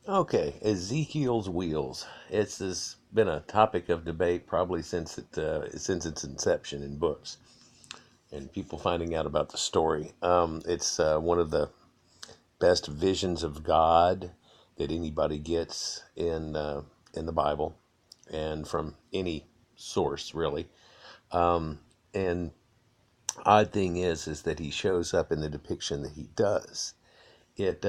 Okay, Ezekiel's wheels. Been a topic of debate probably since its inception in books and people finding out about the story. It's one of the best visions of God that anybody gets in the Bible and from any source really. And odd thing is that he shows up in the depiction that he does. It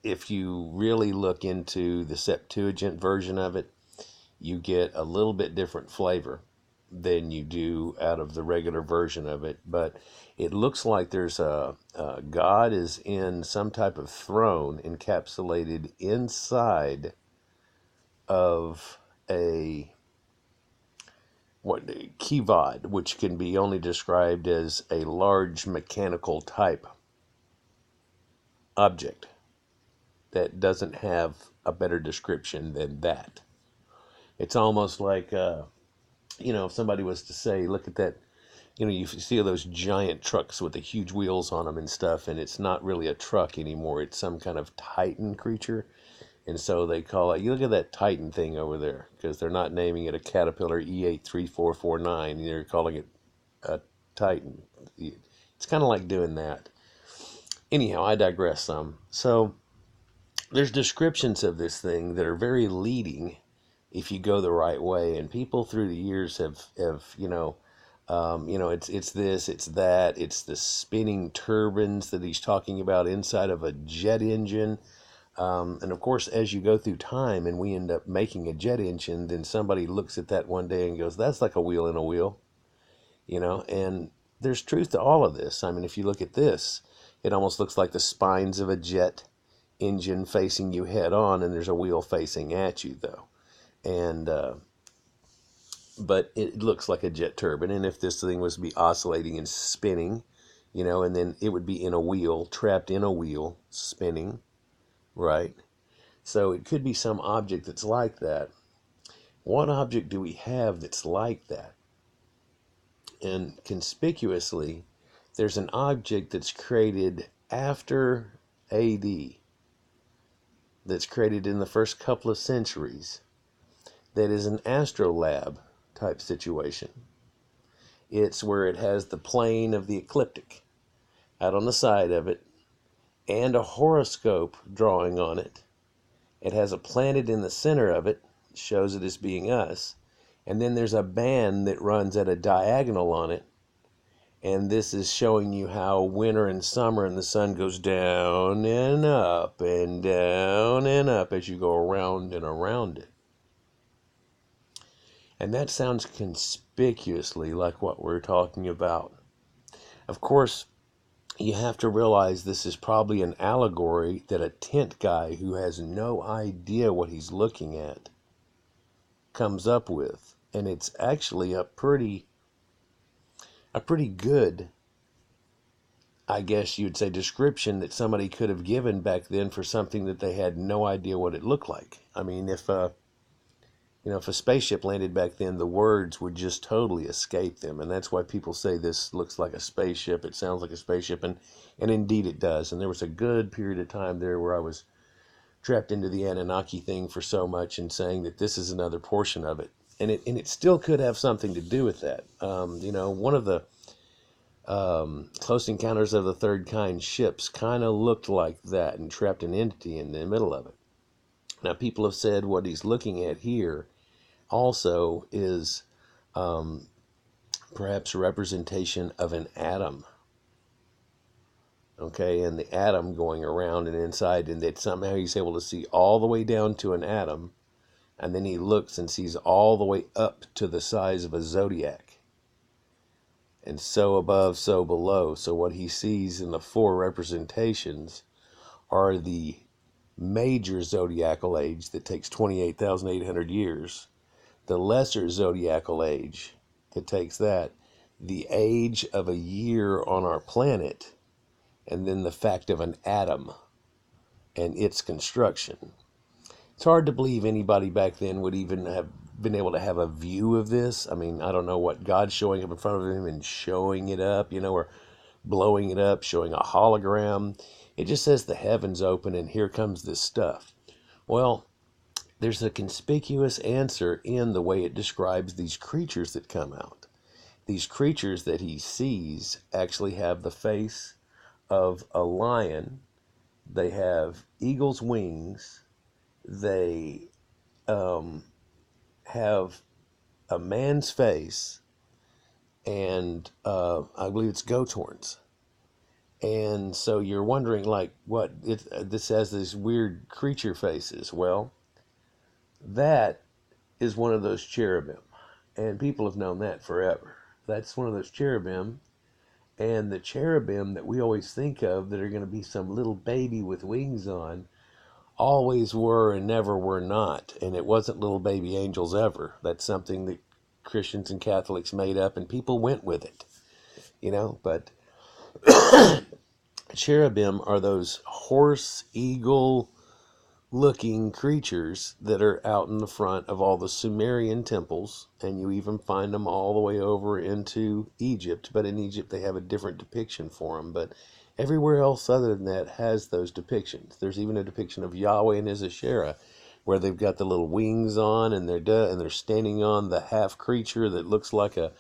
If you really look into the Septuagint version of it, you get a little bit different flavor than you do out of the regular version of it. But it looks like God is in some type of throne encapsulated inside of a what kivod, which can be only described as a large mechanical type object that doesn't have a better description than that. It's almost like if somebody was to say, look at that, you see those giant trucks with the huge wheels on them and stuff, and it's not really a truck anymore. It's some kind of Titan creature. And so they call it, you look at that Titan thing over there, because they're not naming it a Caterpillar E83449. They're calling it a Titan. It's kind of like doing that. Anyhow, I digress some. So there's descriptions of this thing that are very leading if you go the right way. And people through the years have it's this, it's that, it's the spinning turbines that he's talking about inside of a jet engine. And of course, as you go through time and we end up making a jet engine, then somebody looks at that one day and goes, that's like a wheel in a wheel, and there's truth to all of this. I mean, if you look at this, it almost looks like the spines of a jet engine facing you head on, and there's a wheel facing at you, though. And but it looks like a jet turbine. And if this thing was to be oscillating and spinning, and then it would be in a wheel, trapped in a wheel, spinning, right? So it could be some object that's like that. What object do we have that's like that? And conspicuously, there's an object that's created after AD, that's created in the first couple of centuries, that is an astrolabe type situation. It's where it has the plane of the ecliptic out on the side of it and a horoscope drawing on it. It has a planet in the center of it, shows it as being us. And then there's a band that runs at a diagonal on it. And this is showing you how winter and summer and the sun goes down and up and down and up as you go around and around it. And that sounds conspicuously like what we're talking about. Of course, you have to realize this is probably an allegory that a tent guy who has no idea what he's looking at comes up with. And it's actually a pretty good, I guess you'd say, description that somebody could have given back then for something that they had no idea what it looked like. I mean, if a spaceship landed back then, the words would just totally escape them. And that's why people say this looks like a spaceship. It sounds like a spaceship. And indeed it does. And there was a good period of time there where I was trapped into the Anunnaki thing for so much and saying that this is another portion of it. And it still could have something to do with that. One of the Close Encounters of the Third Kind ships kind of looked like that and trapped an entity in the middle of it. Now, people have said what he's looking at here also is perhaps a representation of an atom. Okay, and the atom going around and inside, and that somehow he's able to see all the way down to an atom, and then he looks and sees all the way up to the size of a zodiac. And so above, so below. So what he sees in the four representations are the major zodiacal age that takes 28,800 years, the lesser zodiacal age that takes that, the age of a year on our planet, and then the fact of an atom and its construction. It's hard to believe anybody back then would even have been able to have a view of this. I mean, I don't know what God's showing up in front of him and showing it up, or blowing it up, showing a hologram. It just says the heavens open and here comes this stuff. Well, there's a conspicuous answer in the way it describes these creatures that come out. These creatures that he sees actually have the face of a lion. They have eagle's wings. They have a man's face, and I believe it's goat's horns. And so you're wondering, like, this has these weird creature faces. Well, that is one of those cherubim, and people have known that forever. That's one of those cherubim, and the cherubim that we always think of that are going to be some little baby with wings on always were and never were not, and it wasn't little baby angels ever. That's something that Christians and Catholics made up, and people went with it, but cherubim are those horse eagle looking creatures that are out in the front of all the Sumerian temples, and you even find them all the way over into Egypt. But in Egypt they have a different depiction for them, but everywhere else other than that has those depictions. There's even a depiction of Yahweh and his Asherah where they've got the little wings on, and they're standing on the half creature that looks like a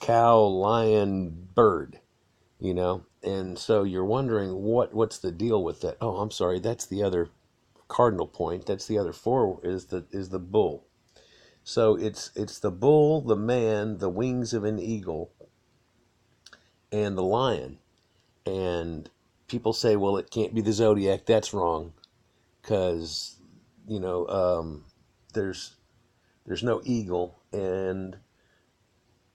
cow, lion, bird, and so you're wondering what's the deal with that. Oh, I'm sorry, that's the other cardinal point. That's the other four, is the bull. So it's the bull, the man, the wings of an eagle, and the lion. And people say, well, it can't be the zodiac. That's wrong, because there's no eagle, and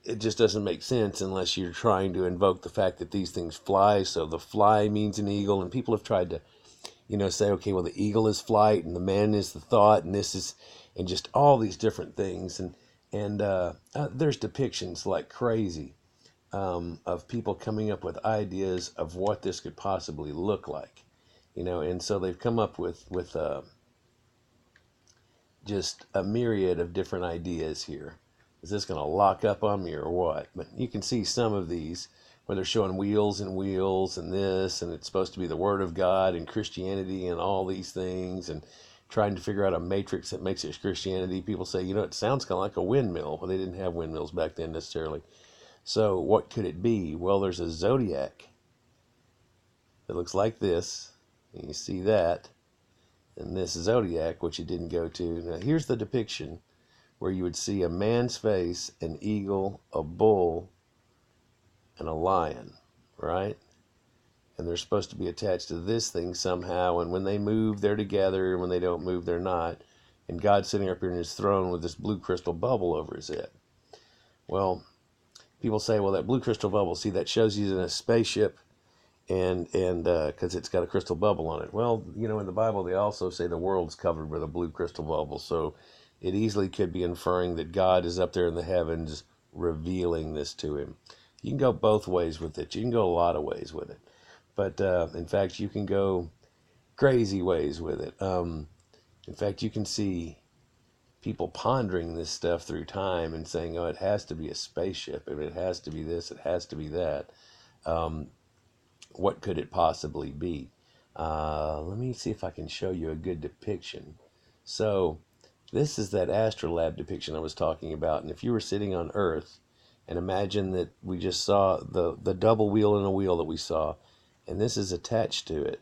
it just doesn't make sense unless you're trying to invoke the fact that these things fly. So the fly means an eagle, and people have tried to say, okay, well, the eagle is flight, and the man is the thought, and this is, and just all these different things, and there's depictions like crazy of people coming up with ideas of what this could possibly look like, and so they've come up with just a myriad of different ideas here. Is this going to lock up on me or what? But you can see some of these where they're showing wheels and wheels and this, and it's supposed to be the Word of God and Christianity and all these things, and trying to figure out a matrix that makes it Christianity. People say, it sounds kind of like a windmill. Well, they didn't have windmills back then necessarily. So what could it be? Well, there's a zodiac that looks like this. And you see that. And this zodiac, which it didn't go to. Now, here's the depiction where you would see a man's face, an eagle, a bull, and a lion, right? And they're supposed to be attached to this thing somehow, and when they move, they're together, and when they don't move, they're not. And God's sitting up here in his throne with this blue crystal bubble over his head. Well, people say, well, that blue crystal bubble, see, that shows he's in a spaceship, and because it's got a crystal bubble on it. Well, in the Bible, they also say the world's covered with a blue crystal bubble, so it easily could be inferring that God is up there in the heavens revealing this to him. You can go both ways with it. You can go a lot of ways with it. But in fact, you can go crazy ways with it. In fact, you can see people pondering this stuff through time and saying, oh, it has to be a spaceship. If it has to be this, it has to be that. What could it possibly be? Let me see if I can show you a good depiction. So this is that astrolabe depiction I was talking about. And if you were sitting on Earth, and imagine that we just saw the double wheel in a wheel that we saw, and this is attached to it.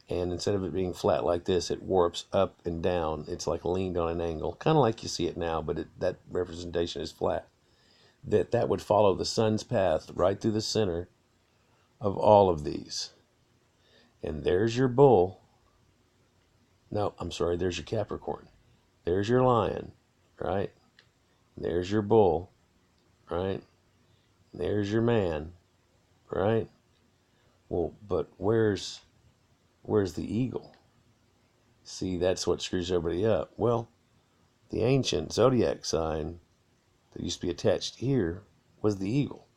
And instead of it being flat like this, it warps up and down. It's like leaned on an angle, kind of like you see it now, but that representation is flat. That would follow the sun's path right through the center of all of these. And there's your bull. No, I'm sorry, there's your Capricorn. There's your lion, right? There's your bull, right? There's your man, right? Well, but where's the eagle? See, that's what screws everybody up. Well, the ancient zodiac sign that used to be attached here was the eagle,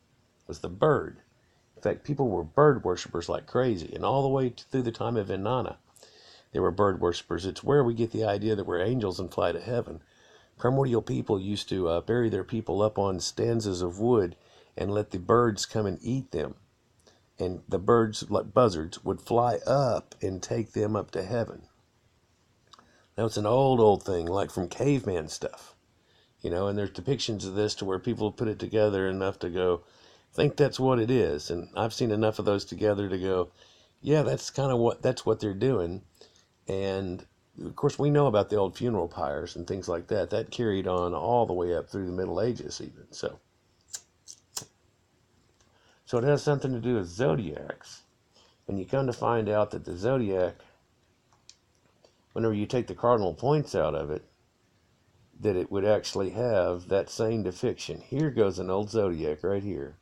was the bird. In fact, people were bird worshippers like crazy, and all the way through the time of Inanna, they were bird worshippers. It's where we get the idea that we're angels and fly to heaven. Primordial people used to bury their people up on stanzas of wood and let the birds come and eat them. And the birds, like buzzards, would fly up and take them up to heaven. Now, it's an old thing, like from caveman stuff, and there's depictions of this to where people have put it together enough to go, think that's what it is. And I've seen enough of those together to go, yeah, that's what they're doing. And of course, we know about the old funeral pyres and things like that. That carried on all the way up through the Middle Ages, even. So it has something to do with zodiacs. And you come to find out that the zodiac, whenever you take the cardinal points out of it, that it would actually have that same depiction. Here goes an old zodiac right here.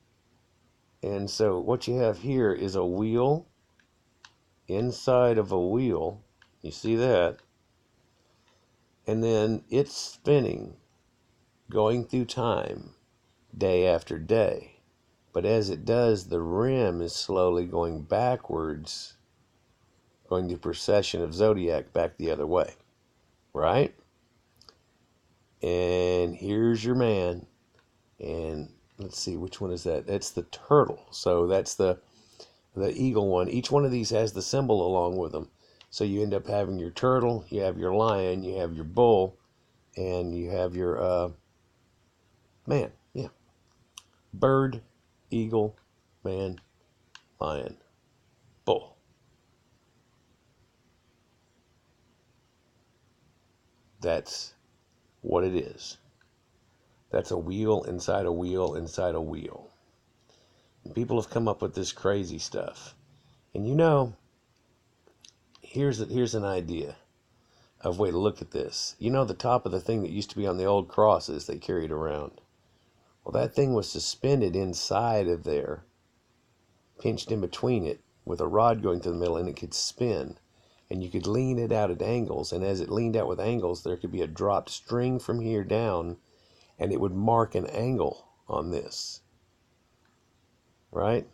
And so what you have here is a wheel inside of a wheel. You see that? And then it's spinning, going through time, day after day. But as it does, the rim is slowly going backwards, going the procession of zodiac back the other way. Right? And here's your man. And let's see, which one is that? That's the turtle. So that's the eagle one. Each one of these has the symbol along with them. So you end up having your turtle, you have your lion, you have your bull, and you have your man. Yeah. Bird, eagle, man, lion, bull. That's what it is. That's a wheel inside a wheel inside a wheel. And people have come up with this crazy stuff. And here's an idea of a way to look at this. The top of the thing that used to be on the old crosses they carried around. Well, that thing was suspended inside of there, pinched in between it, with a rod going through the middle, and it could spin. And you could lean it out at angles, and as it leaned out with angles, there could be a dropped string from here down, and it would mark an angle on this. Right?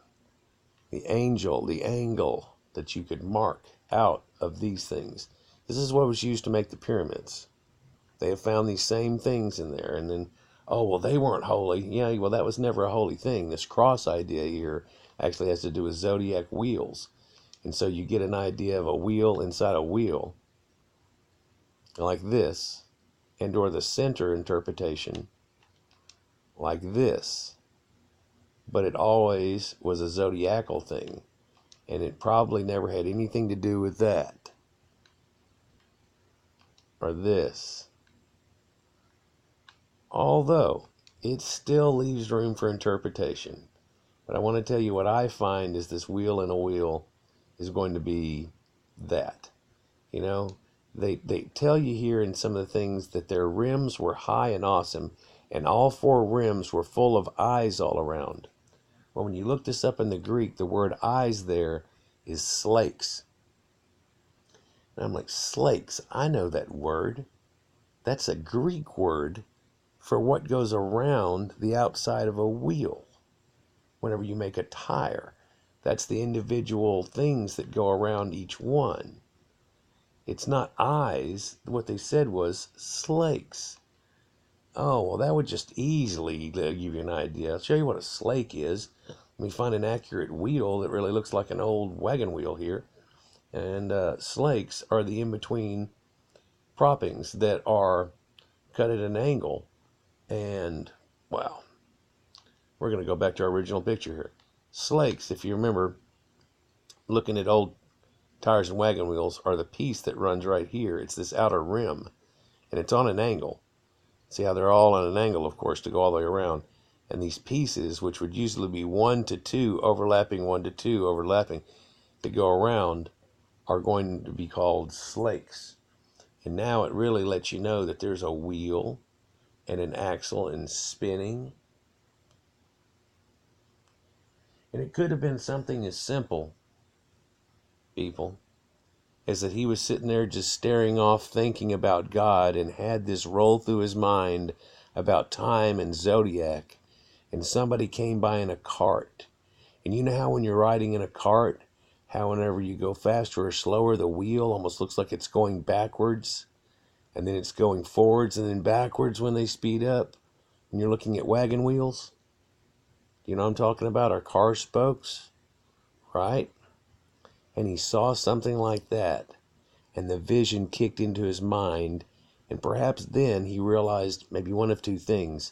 The angle that you could mark out of these things. This is what was used to make the pyramids. They have found these same things in there, and then, oh, well, they weren't holy. Yeah, well, that was never a holy thing. This cross idea here actually has to do with zodiac wheels. And so you get an idea of a wheel inside a wheel, like this, and or the center interpretation, like this. But it always was a zodiacal thing, and it probably never had anything to do with that, or this. Although, it still leaves room for interpretation. But I want to tell you what I find is this wheel in a wheel is going to be that. They tell you here in some of the things that their rims were high and awesome, and all four rims were full of eyes all around. Well, when you look this up in the Greek, the word eyes there is slakes. And I'm like, slakes, I know that word. That's a Greek word for what goes around the outside of a wheel. Whenever you make a tire, that's the individual things that go around each one. It's not eyes. What they said was slakes. Oh, well, that would just easily give you an idea. I'll show you what a slake is. Let me find an accurate wheel that really looks like an old wagon wheel here. And slakes are the in-between proppings that are cut at an angle. And, wow, we're going to go back to our original picture here. Slakes, if you remember, looking at old tires and wagon wheels, are the piece that runs right here. It's this outer rim, and it's on an angle. See how they're all on an angle, of course, to go all the way around. And these pieces, which would usually be 1 to 2 overlapping, 1 to 2 overlapping, that go around, are going to be called slakes. And now it really lets you know that there's a wheel and an axle and spinning. And it could have been something as simple, people, as that he was sitting there just staring off thinking about God and had this roll through his mind about time and zodiac, and somebody came by in a cart. And you know how when you're riding in a cart, how whenever you go faster or slower, the wheel almost looks like it's going backwards, and then it's going forwards and then backwards when they speed up, when you're looking at wagon wheels? You know what I'm talking about? Our car spokes, right? And he saw something like that. and the vision kicked into his mind, and perhaps then he realized maybe one of two things,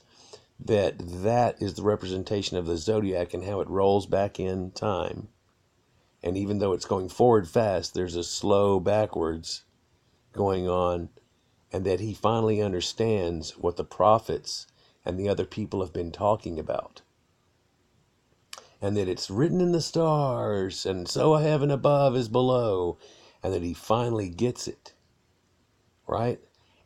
that that is the representation of the zodiac and how it rolls back in time. And even though it's going forward fast, there's a slow backwards going on, and that he finally understands what the prophets and the other people have been talking about. And that it's written in the stars, and so heaven above is below, and that he finally gets it, right?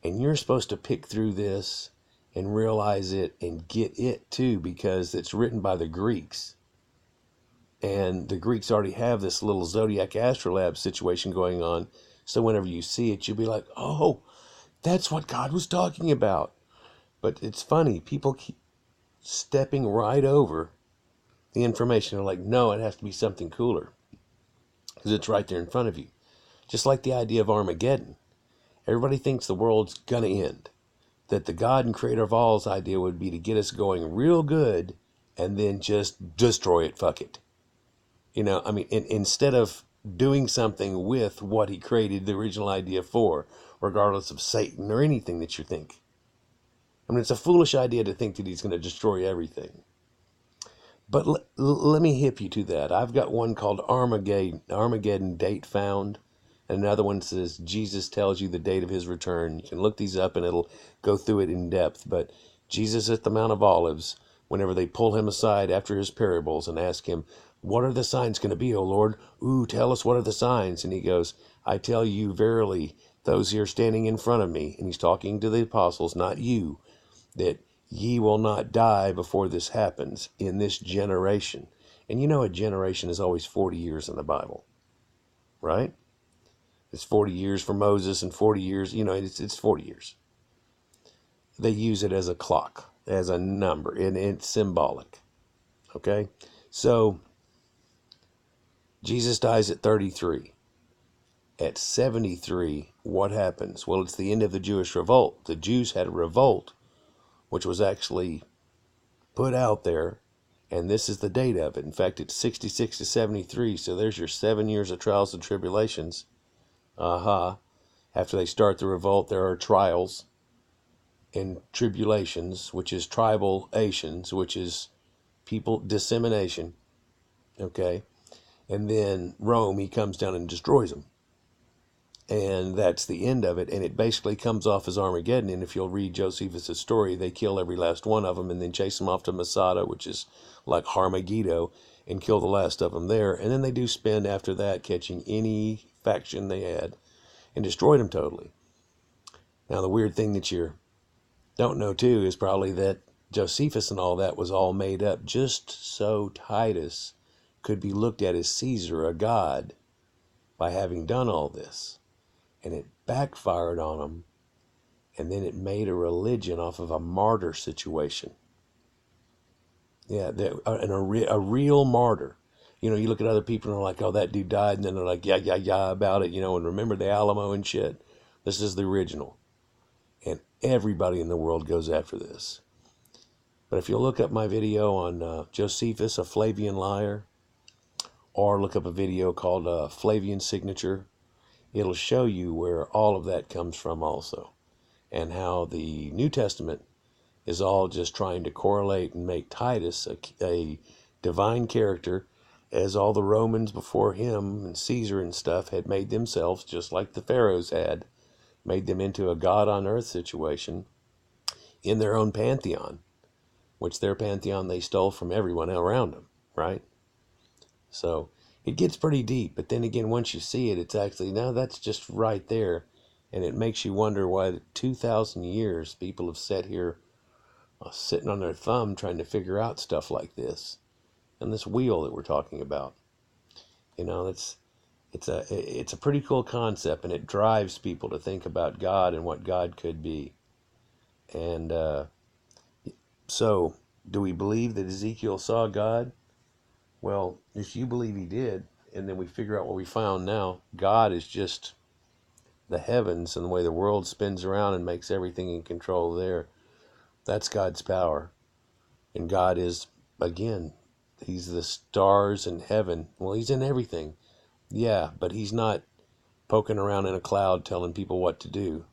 And you're supposed to pick through this and realize it and get it too, because it's written by the Greeks. And the Greeks already have this little zodiac astrolabe situation going on. So whenever you see it, you'll be like, oh, that's what God was talking about. But it's funny, people keep stepping right over the information. They're like, no, it has to be something cooler, because it's right there in front of you. Just like the idea of Armageddon. Everybody thinks the world's going to end. That the God and creator of all's idea would be to get us going real good and then just destroy it, fuck it. You know, I mean, instead of doing something with what he created the original idea for, regardless of Satan or anything that you think. I mean, it's a foolish idea to think that he's going to destroy everything. But let me hip you to that. I've got one called Armageddon Date Found. And another one says Jesus tells you the date of his return. You can look these up and it'll go through it in depth. But Jesus at the Mount of Olives, whenever they pull him aside after his parables and ask him, what are the signs going to be, O Lord? Ooh, tell us what are the signs. And he goes, I tell you verily, those here standing in front of me, and he's talking to the apostles, not you, that ye will not die before this happens in this generation. And you know a generation is always 40 years in the Bible, right? It's 40 years for Moses and 40 years, you know, it's 40 years. They use it as a clock, as a number, and it's symbolic. Okay? So, Jesus dies at 33. At 73, what happens? Well, it's the end of the Jewish revolt. The Jews had a revolt, which was actually put out there, and this is the date of it. In fact, it's 66 to 73, so there's your 7 years of trials and tribulations. After they start the revolt, there are trials and tribulations, which is tribulations, which is people dissemination. Okay? And then Rome, he comes down and destroys them. And that's the end of it. And it basically comes off as Armageddon. And if you'll read Josephus' story, they kill every last one of them and then chase them off to Masada, which is like Harmageddo, and kill the last of them there. And then they do spend after that catching any faction they had and destroyed them totally. Now, the weird thing that you don't know, too, is probably that Josephus and all that was all made up just so Titus could be looked at as Caesar, a god, by having done all this. And it backfired on him, and then it made a religion off of a martyr situation. Yeah, and a real martyr. You know, you look at other people and they're like, oh, that dude died, and then they're like, yeah, about it, you know, and remember the Alamo and shit. This is the original. And everybody in the world goes after this. But if you'll look up my video on Josephus, a Flavian liar, or look up a video called Flavian Signature, it'll show you where all of that comes from also. And how the New Testament is all just trying to correlate and make Titus a divine character, as all the Romans before him and Caesar and stuff had made themselves, just like the pharaohs had, made them into a God on earth situation in their own pantheon, which their pantheon they stole from everyone around them, right? So it gets pretty deep, but then again, once you see it, it's actually, no, that's just right there. And it makes you wonder why 2,000 years people have sat here sitting on their thumb trying to figure out stuff like this. And this wheel that we're talking about, you know, it's a pretty cool concept, and it drives people to think about God and what God could be. And so, do we believe that Ezekiel saw God? Well, if you believe he did, and then we figure out what we found now, God is just the heavens and the way the world spins around and makes everything in control there. That's God's power. And God is, again, he's the stars in heaven. Well, he's in everything. Yeah, but he's not poking around in a cloud telling people what to do.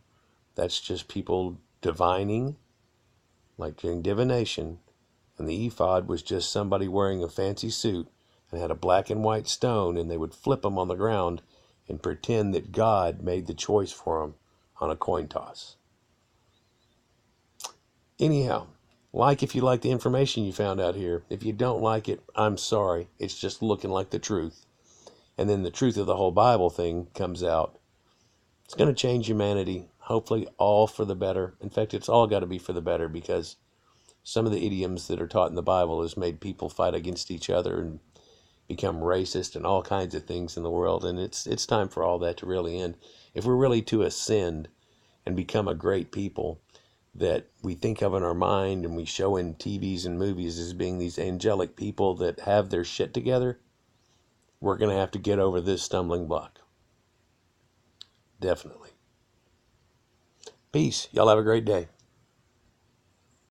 That's just people divining, like doing divination. And the ephod was just somebody wearing a fancy suit and had a black and white stone, and they would flip them on the ground and pretend that God made the choice for them on a coin toss. Anyhow, like if you like the information you found out here. If you don't like it, I'm sorry. It's just looking like the truth. And then the truth of the whole Bible thing comes out. It's going to change humanity, hopefully all for the better. In fact, it's all got to be for the better, because some of the idioms that are taught in the Bible has made people fight against each other and become racist and all kinds of things in the world. And it's time for all that to really end. If we're really to ascend and become a great people that we think of in our mind and we show in TVs and movies as being these angelic people that have their shit together, we're going to have to get over this stumbling block. Definitely. Peace. Y'all have a great day.